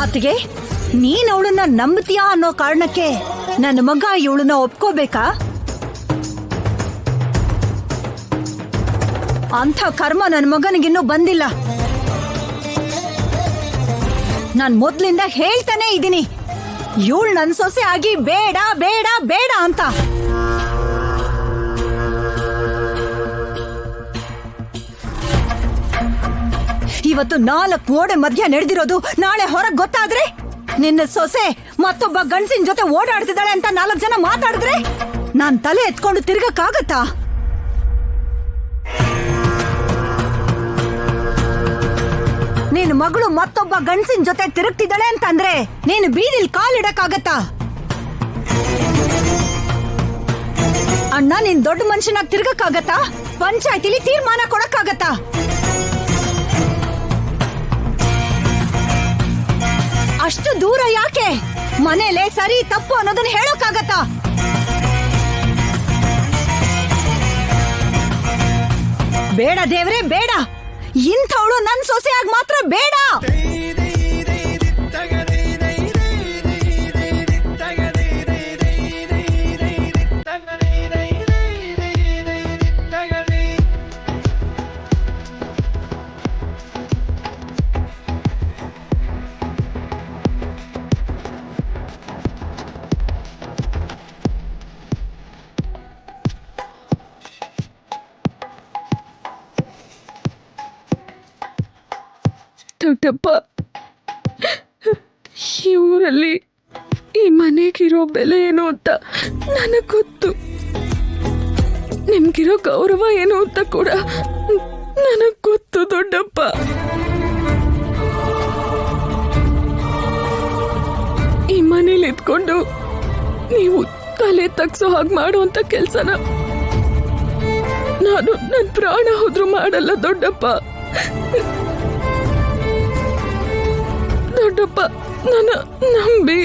ಅತ್ತಿಗೆ, ನೀನ್ ಅವಳನ್ನ ನಂಬುತ್ತೀಯಾ ಅನ್ನೋ ಕಾರಣಕ್ಕೆ ನನ್ನ ಮಗ ಇವಳನ್ನ ಒಪ್ಕೋಬೇಕಾ? ಅಂಥ ಕರ್ಮ ನನ್ನ ಮಗನಿಗಿನ್ನೂ ಬಂದಿಲ್ಲ. ನಾನ್ ಮೊದ್ಲಿಂದ ಹೇಳ್ತಾನೆ ಇದ್ದೀನಿ, ಇವಳು ನನ್ ಸೊಸೆ ಆಗಿ ಬೇಡ ಬೇಡ ಬೇಡ ಅಂತ. ಇವತ್ತು 4 ಗೋಡೆ ಮಧ್ಯ ನಡೆದಿರೋದು ನಾಳೆ ಹೊರಗ್ ಗೊತ್ತಾದ್ರೆ, ನಿನ್ನ ಸೊಸೆ ಮತ್ತೊಬ್ಬ ಗಂಡಸಿನ ಜೊತೆ ಓಡಾಡ್ತಿದ್ದಾಳೆ ಅಂತ 4 ಜನ ಮಾತಾಡಿದ್ರೆ ನಾನ್ ತಲೆ ಎತ್ಕೊಂಡು ತಿರ್ಗಕ್ಕಾಗತ್ತಾ? ನಿನ್ ಮಗಳು ಮತ್ತೊಬ್ಬ ಗಂಡಸಿನ ಜೊತೆ ತಿರುಗ್ತಿದ್ದಾಳೆ ಅಂತಂದ್ರೆ ನೀನು ಬೀದಿಲ್ ಕಾಲಿಡಕ್ಕಾಗತ್ತಾ? ಅಣ್ಣ, ನೀನ್ ದೊಡ್ಡ ಮನುಷ್ಯನಾಗಿ ತಿರ್ಗಕ್ಕಾಗತ್ತಾ? ಪಂಚಾಯತಿಲಿ ತೀರ್ಮಾನ ಕೊಡಕ್ಕಾಗತ್ತಾ? ಅಷ್ಟು ದೂರ ಯಾಕೆ? ಮನೇಲೆ ಸರಿ ತಪ್ಪು ಅನ್ನೋದನ್ನ ಹೇಳೋಕ್ಕಾಗತ್ತಾ? ಬೇಡ ದೇವ್ರೆ ಬೇಡ, ಇಂಥವಳು ನನ್ ಸೊಸೆಯಾಗಿ ಮಾತ್ರ ಬೇಡ. ದೊಡ್ಡಪ್ಪ, ಈ ಊರಲ್ಲಿ ಈ ಮನೆಗಿರೋ ಬೆಲೆ ಏನು ಅಂತ ನನಗೆ ಗೊತ್ತು. ನಿಮ್ಗಿರೋ ಗೌರವ ಏನು ಅಂತ ಕೂಡ ನನಗೆ ಗೊತ್ತು ದೊಡ್ಡಪ್ಪ. ಈ ಮನೇಲಿ ಇದ್ಕೊಂಡು ನೀವು ತಲೆ ತಗ್ಸೋ ಹಾಗೆ ಮಾಡುವಂತ ಕೆಲ್ಸನ ನಾನು ನನ್ನ ಪ್ರಾಣ ಹೋದ್ರೂ ಮಾಡಲ್ಲ ದೊಡ್ಡಪ್ಪ. ದೊಡ್ಡಪ್ಪ, ನನ್ನ ನಂಬಿ,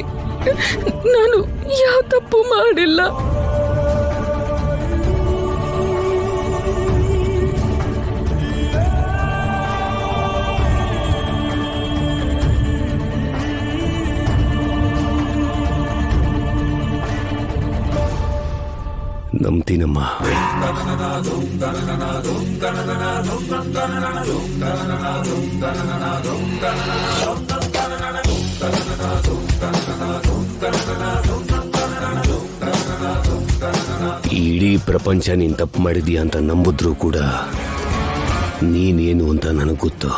ನಾನು ಯಾವ ತಪ್ಪು ಮಾಡಿಲ್ಲ. ನಂಬ್ತೀನಮ್ಮ. ಇಡೀ ಪ್ರಪಂಚ ನೀನ್ ತಪ್ಪು ಮಾಡಿದೀಯ ಅಂತ ನಂಬಿದ್ರು ಕೂಡ ನೀನೇನು ಅಂತ ನನಗೆ ಗೊತ್ತು.